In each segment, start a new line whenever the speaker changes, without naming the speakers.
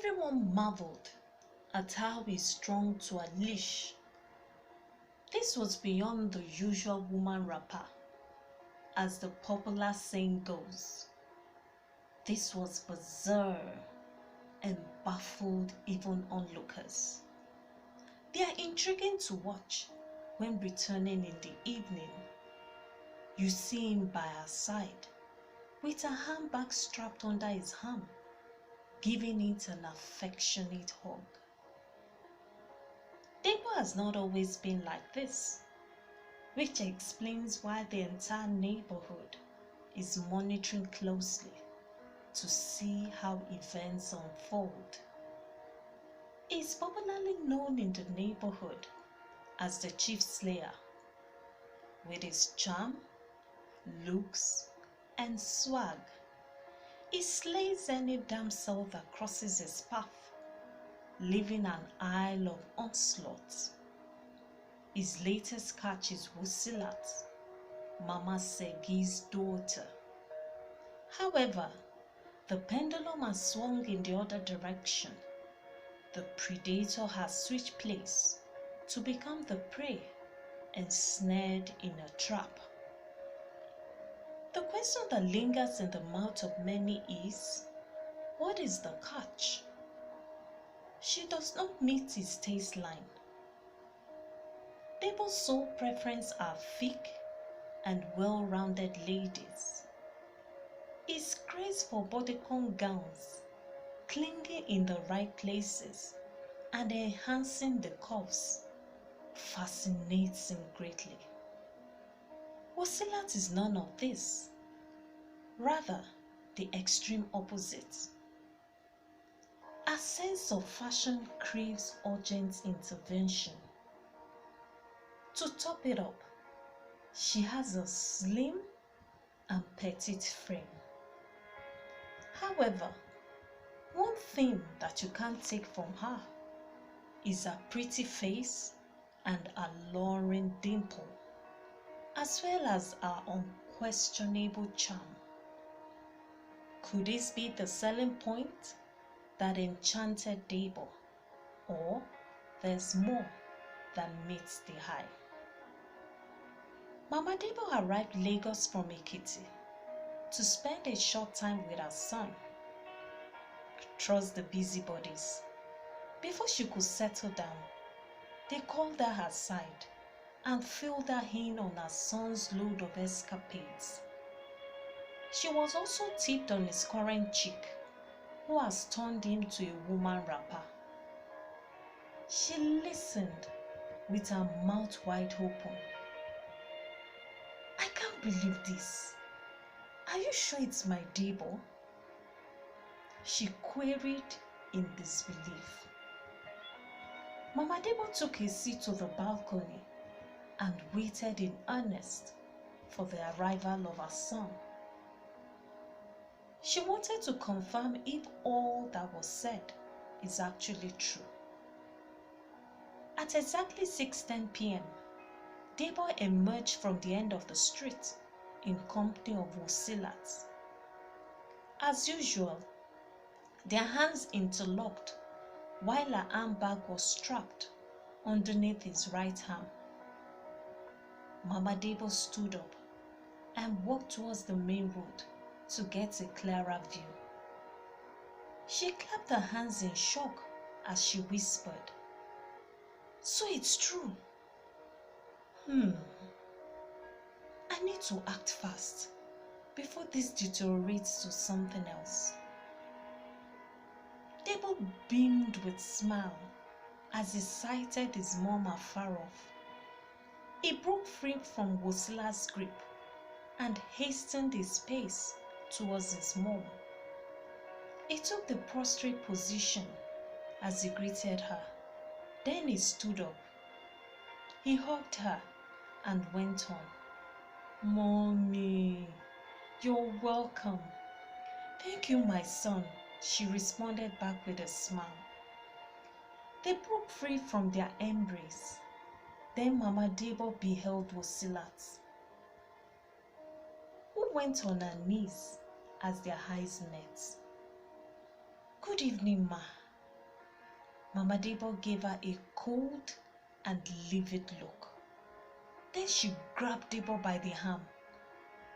Everyone marveled at how he strung to a leash. This was beyond the usual woman rapper, as the popular saying goes. This was bizarre and baffled even onlookers. They are intriguing to watch when returning in the evening. You see him by her side, with a handbag strapped under his arm, giving it an affectionate hug. Debo has not always been like this, which explains why the entire neighborhood is monitoring closely to see how events unfold. He is popularly known in the neighborhood as the Chief Slayer. With his charm, looks, and swag, he slays any damsel that crosses his path, leaving an aisle of onslaught. His latest catch is Wusilat, Mama Segi's daughter. However, the pendulum has swung in the other direction. The predator has switched place to become the prey and snared in a trap. The question that lingers in the mouth of many is, what is the catch? She does not meet his taste line. Debo's sole preference are thick and well-rounded ladies. His craze for bodycon gowns, clinging in the right places and enhancing the curves, fascinates him greatly. Wasilat is none of this, rather the extreme opposite. Her sense of fashion craves urgent intervention. To top it up, she has a slim and petite frame. However, one thing that you can't take from her is her pretty face and alluring dimple, as well as her unquestionable charm. Could this be the selling point that enchanted Debo, or there's more than meets the eye? Mama Debo arrived Lagos from Ekiti to spend a short time with her son. Trust the busybodies. Before she could settle down, they called her aside and filled her in on her son's load of escapades. She was also tipped on his current chick, who has turned him to a woman rapper. She listened with her mouth wide open. I can't believe this. Are you sure it's my Debo? She queried in disbelief. Mama Debo took a seat to the balcony and waited in earnest for the arrival of her son. She wanted to confirm if all that was said is actually true. At exactly 6:10 p.m., Debo emerged from the end of the street in company of Wusilat. As usual, their hands interlocked while her handbag was strapped underneath his right arm. Mama Debo stood up and walked towards the main road to get a clearer view. She clapped her hands in shock as she whispered, "So it's true. I need to act fast before this deteriorates to something else." Debo beamed with smile as he sighted his mom afar off. He broke free from Wosila's grip and hastened his pace towards his mom. He took the prostrate position as he greeted her. Then he stood up. He hugged her and went on, "Mommy, you're welcome." "Thank you, my son," she responded back with a smile. They broke free from their embrace. Then Mama Debo beheld Wosilat, who went on her knees as their eyes met. "Good evening, Ma," Mama Debo gave her a cold and livid look. Then she grabbed Debo by the arm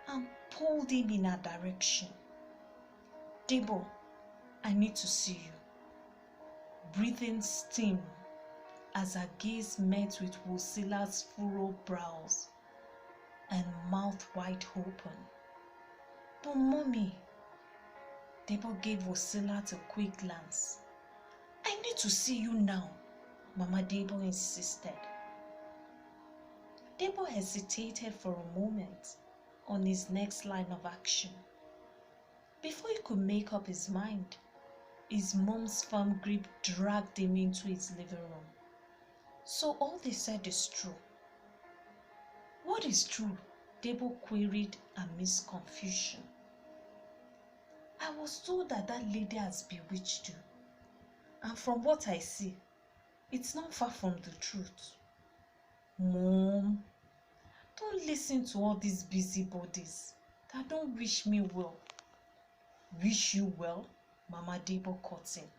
and pulled him in her direction. Debo, I need to see you. Breathing steam as her gaze met with Wosila's furrowed brows and mouth wide open. But mommy, Debo gave Wosila a quick glance. I need to see you now, Mama Debo insisted. Debo hesitated for a moment on his next line of action. Before he could make up his mind, his mom's firm grip dragged him into his living room. So all they said is true. What is true? Debo queried amidst confusion. I was told that lady has bewitched you. And from what I see, it's not far from the truth. Mom, don't listen to all these busybodies that don't wish me well. Wish you well? Mama Debo cut in.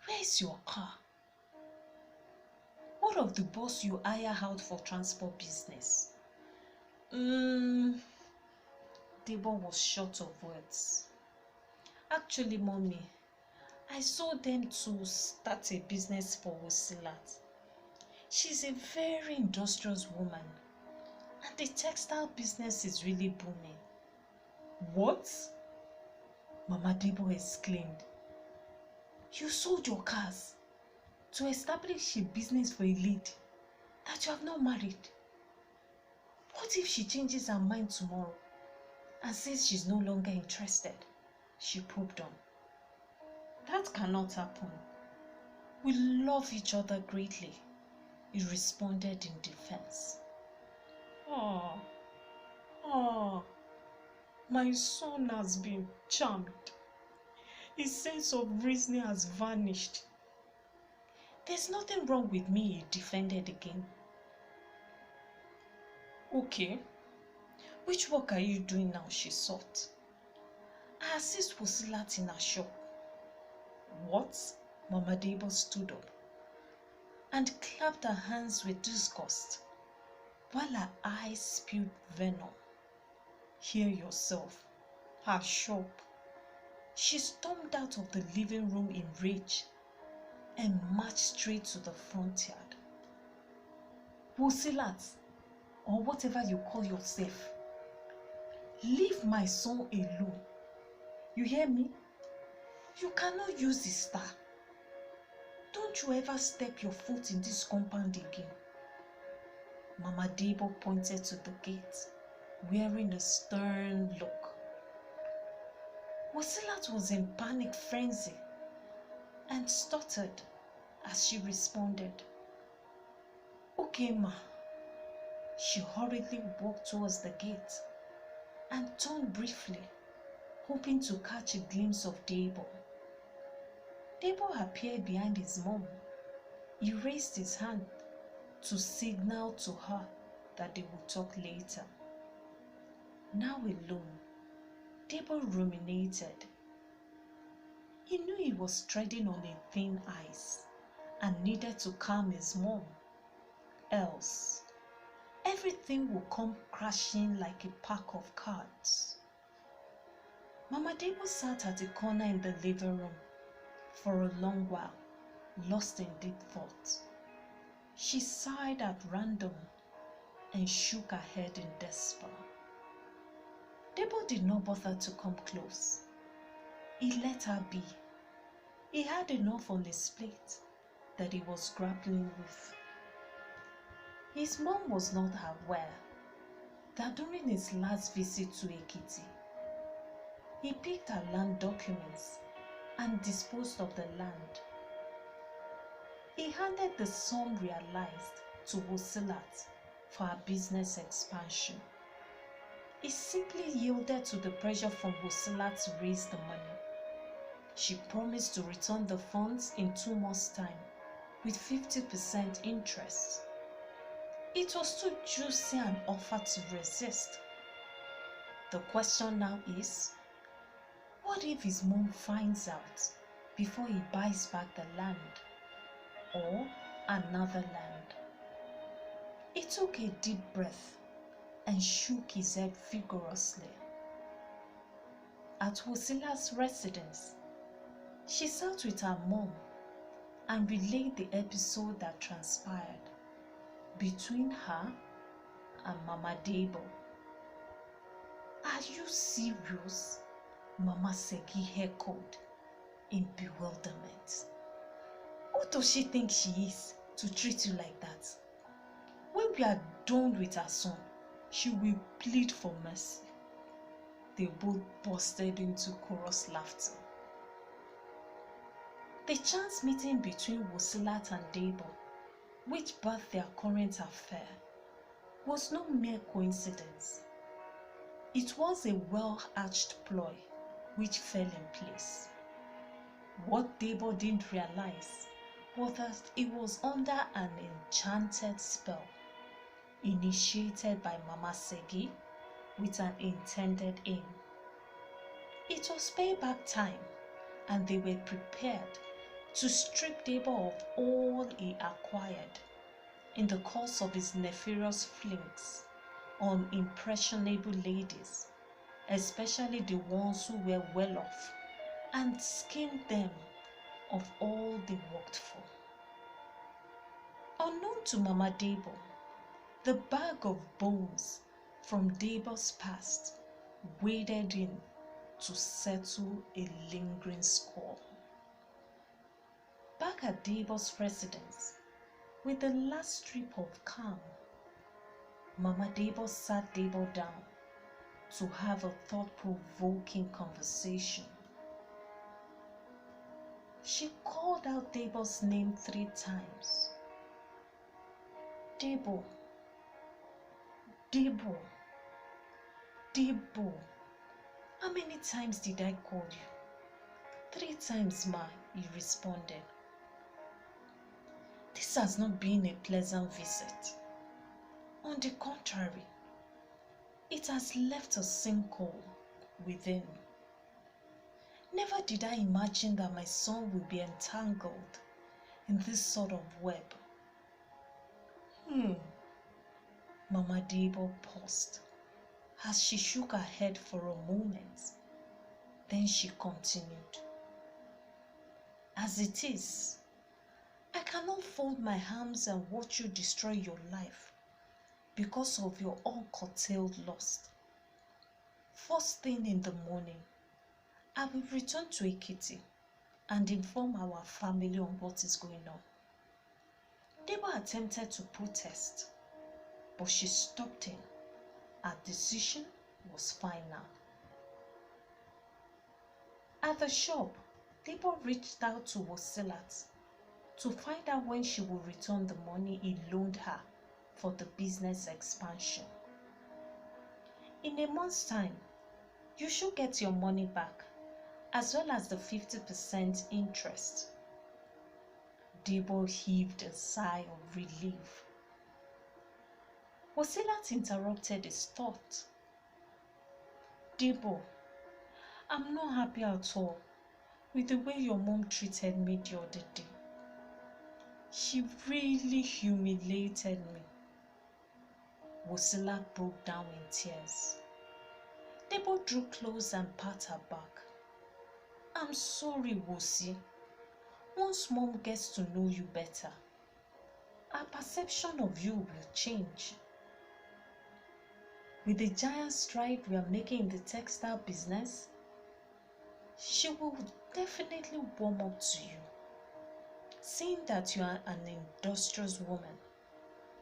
Where's your car? What of the bus you hire out for transport business? Debo was short of words. Actually, mommy, I sold them to start a business for Wosilat. She's a very industrious woman, and the textile business is really booming. What? Mama Debo exclaimed. You sold your cars to establish a business for a lady that you have not married. What if she changes her mind tomorrow and says she's no longer interested? She probed on. That cannot happen. We love each other greatly, he responded in defense. Oh, my son has been charmed. His sense of reasoning has vanished. There's nothing wrong with me, he defended again. Okay, which work are you doing now? She sought. I assist Wosilat in her shop. What? Mama Debo stood up and clapped her hands with disgust while her eyes spewed venom. Hear yourself. Her shop. She stormed out of the living room in rage and marched straight to the front yard. Wosilat, or whatever you call yourself, leave my son alone. You hear me? You cannot use his star. Don't you ever step your foot in this compound again. Mama Debo pointed to the gate, wearing a stern look. Wosilat was in panic frenzy and stuttered as she responded. Okay, ma. She hurriedly walked towards the gate and turned briefly, hoping to catch a glimpse of Debo. Debo appeared behind his mom. He raised his hand to signal to her that they would talk later. Now alone, Debo ruminated. He knew he was treading on a thin ice and needed to calm his mom. Else, everything would come crashing like a pack of cards. Mama Debo sat at a corner in the living room for a long while, lost in deep thought. She sighed at random and shook her head in despair. Debo did not bother to come close. He let her be. He had enough on his plate that he was grappling with. His mom was not aware that during his last visit to Ekiti, he picked her land documents and disposed of the land. He handed the sum realized to Wosilat for her business expansion. He simply yielded to the pressure from Wosilat to raise the money. She promised to return the funds in 2 months' time with 50% interest. It was too juicy an offer to resist. The question now is, what if his mom finds out before he buys back the land or another land. He took a deep breath and shook his head vigorously. At Wosila's residence, she sat with her mom and relayed the episode that transpired between her and Mama Debo. "Are you serious?" Mama Segi echoed in bewilderment. "Who does she think she is to treat you like that? When we are done with her son, she will plead for mercy." They both bursted into chorus laughter. The chance meeting between Wosilat and Debo, which birthed their current affair, was no mere coincidence. It was a well-hatched ploy which fell in place. What Debo didn't realize was that it was under an enchanted spell initiated by Mama Segi with an intended aim. It was payback time, and they were prepared to strip Debo of all he acquired in the course of his nefarious flings on impressionable ladies, especially the ones who were well off, and skim them of all they worked for. Unknown to Mama Debo, the bag of bones from Debo's past waded in to settle a lingering score. Back at Debo's residence, with the last strip of calm, Mama Debo sat Debo down to have a thought-provoking conversation. She called out Debo's name 3 times. "Debo, Debo, Debo. How many times did I call you?" "3 times, ma," he responded. "This has not been a pleasant visit. On the contrary, it has left a sinkhole within. Never did I imagine that my son would be entangled in this sort of web." Mama Debo paused as she shook her head for a moment. Then she continued, "As it is, I cannot fold my arms and watch you destroy your life because of your uncurtailed lust. First thing in the morning, I will return to Ekiti and inform our family on what is going on." Debo attempted to protest, but she stopped him. Her decision was final. At the shop, Debo reached out to Wosilat to find out when she would return the money he loaned her for the business expansion. "In a month's time, you should get your money back, as well as the 50% interest." Debo heaved a sigh of relief. Wosilat interrupted his thought. "Debo, I'm not happy at all with the way your mom treated me the other day. She really humiliated me." Wosilat broke down in tears. Debo drew close and pat her back. "I'm sorry, Wosi. Once mom gets to know you better, her perception of you will change. With the giant stride we are making in the textile business, she will definitely warm up to you, seeing that you are an industrious woman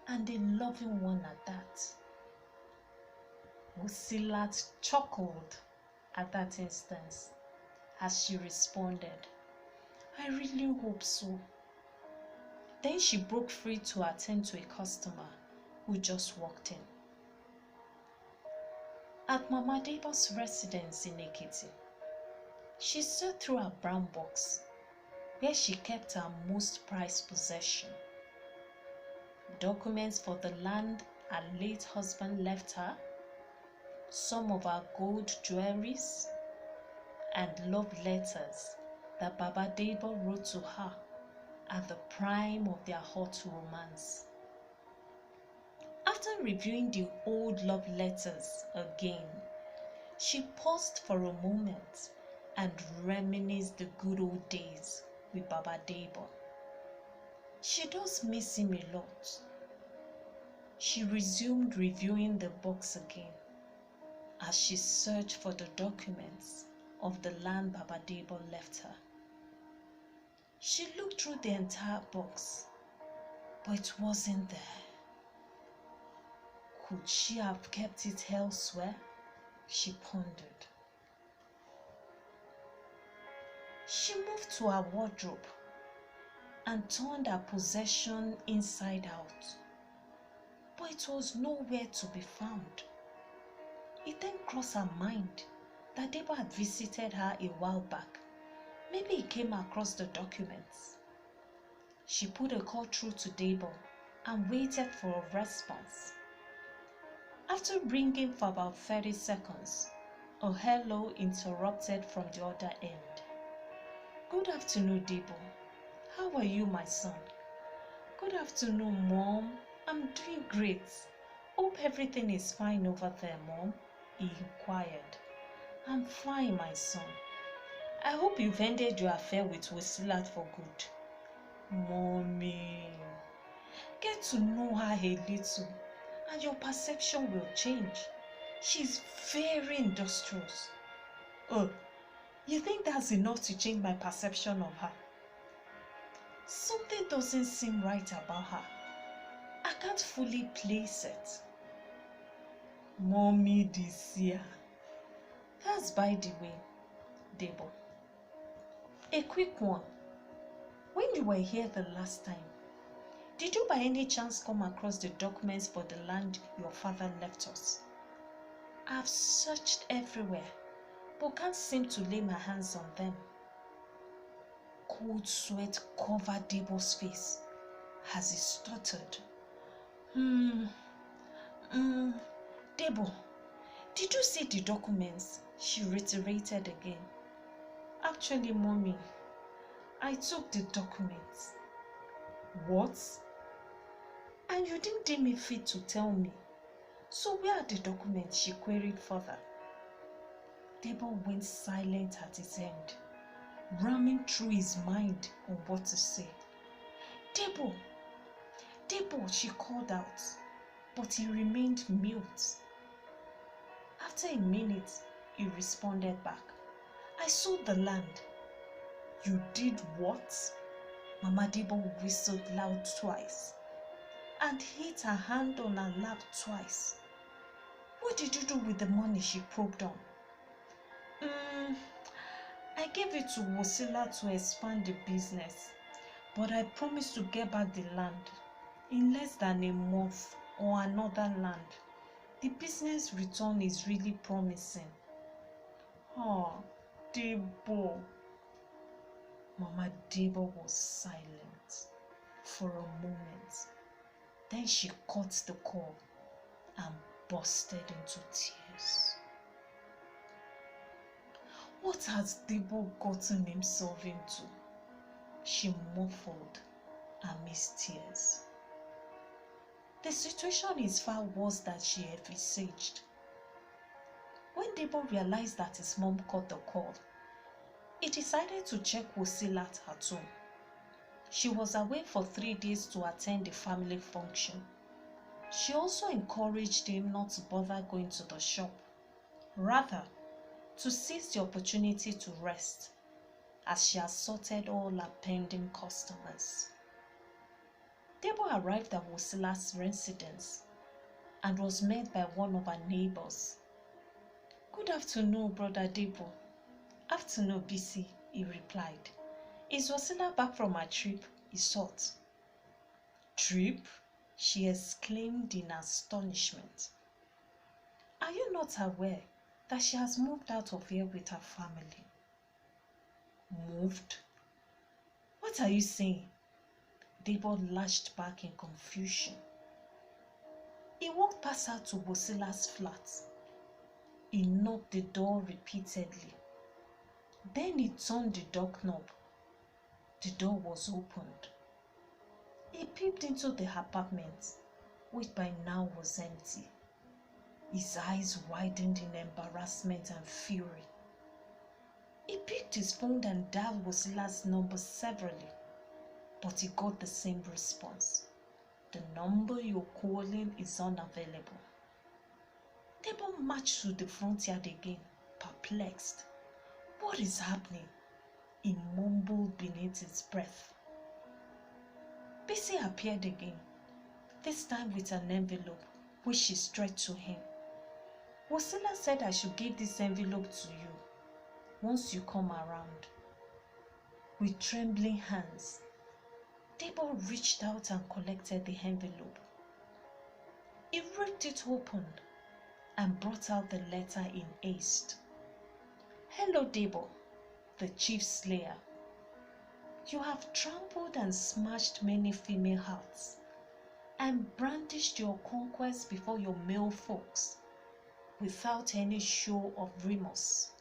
and a loving one at that." Wosilat chuckled at that instance as she responded, "I really hope so." Then she broke free to attend to a customer who just walked in. At Mama Debo's residence in Ekiti, she sat through her brown box where she kept her most prized possession, documents for the land her late husband left her, some of her gold jewelries, and love letters that Baba Debo wrote to her at the prime of their hot romance. After reviewing the old love letters again, she paused for a moment and reminisced the good old days with Baba Debo. She does miss him a lot. She resumed reviewing the box again as she searched for the documents of the land Baba Debo left her. She looked through the entire box, but it wasn't there. Could she have kept it elsewhere? She pondered. She moved to her wardrobe and turned her possession inside out, but it was nowhere to be found. It then crossed her mind that Debo had visited her a while back. Maybe he came across the documents. She put a call through to Debo and waited for a response. After ringing for about 30 seconds, a hello interrupted from the other end. Good afternoon, Debo. How are you, my son? Good afternoon, Mom. I'm doing great. Hope everything is fine over there, Mom, he inquired. I'm fine, my son. I hope you've ended your affair with Wasilat for good. Mommy, get to know her a little and your perception will change. She's very industrious. Oh, you think that's enough to change my perception of her? Something doesn't seem right about her. I can't fully place it. Mommy this year. That's by the way, Debo. A quick one. When you were here the last time, did you by any chance come across the documents for the land your father left us? I've searched everywhere, but can't seem to lay my hands on them. Cold sweat covered Debo's face as he stuttered. Debo, did you see the documents? She reiterated again. Actually, Mommy, I took the documents. What? And you didn't deem me fit to tell me. So where are the documents? She queried further. Debo went silent at his end, ramming through his mind on what to say. Debo, she called out, but he remained mute. After a minute, he responded back. I sold the land. You did what? Mama Debo whistled loud twice and hit her hand on her lap twice. What did you do with the money? She probed on. I gave it to Wasila to expand the business, but I promised to get back the land in less than a month or another land. The business return is really promising. Oh, Debo. Mama Debo was silent for a moment. Then she cut the call and bursted into tears. What has Debo gotten himself into? She muffled amidst tears. The situation is far worse than she envisaged. When Debo realized that his mom got the call, he decided to check Wasilat at home. She was away for 3 days to attend a family function. She also encouraged him not to bother going to the shop, rather to seize the opportunity to rest, as she had sorted all her pending customers. Debo arrived at Wasila's residence and was met by one of her neighbors. Good afternoon, Brother Debo. Afternoon, BC, he replied. Is Wasila back from her trip? He sought. Trip? She exclaimed in astonishment. Are you not aware that she has moved out of here with her family? Moved? What are you saying? Debo lashed back in confusion. He walked past her to Wasila's flat. He knocked the door repeatedly. Then he turned the door knob. The door was opened. He peeped into the apartment, which by now was empty. His eyes widened in embarrassment and fury. He picked his phone and dialed Wasila's number severally, but he got the same response. The number you're calling is unavailable. Debo marched to the front yard again, perplexed. What is happening? He mumbled beneath his breath. Bisi appeared again, this time with an envelope, which she stretched to him. Wasila said I should give this envelope to you once you come around. With trembling hands, Debo reached out and collected the envelope. He ripped it open and brought out the letter in haste. Hello, Debo, the chief slayer. You have trampled and smashed many female hearts and brandished your conquest before your male folks without any show of remorse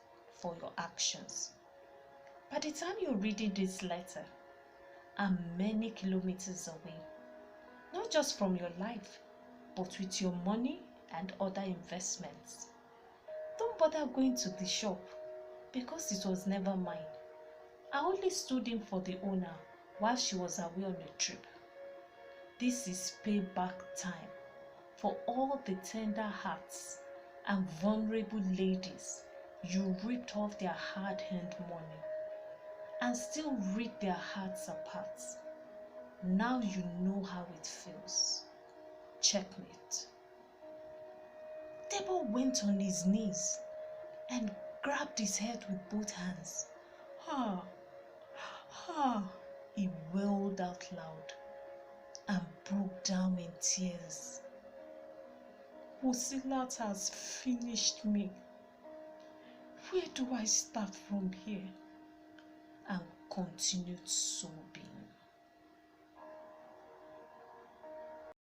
for your actions. By the time you're reading this letter, I'm many kilometers away, not just from your life, but with your money and other investments. Don't bother going to the shop because it was never mine. I only stood in for the owner while she was away on a trip. This is payback time for all the tender hearts and vulnerable ladies you ripped off their hard-earned money and still ripped their hearts apart. Now you know how it feels. Checkmate. Debo went on his knees and grabbed his head with both hands. Ha! Ha! He wailed out loud and broke down in tears. Wasilat has finished me. Where do I start from here? And continued sobbing.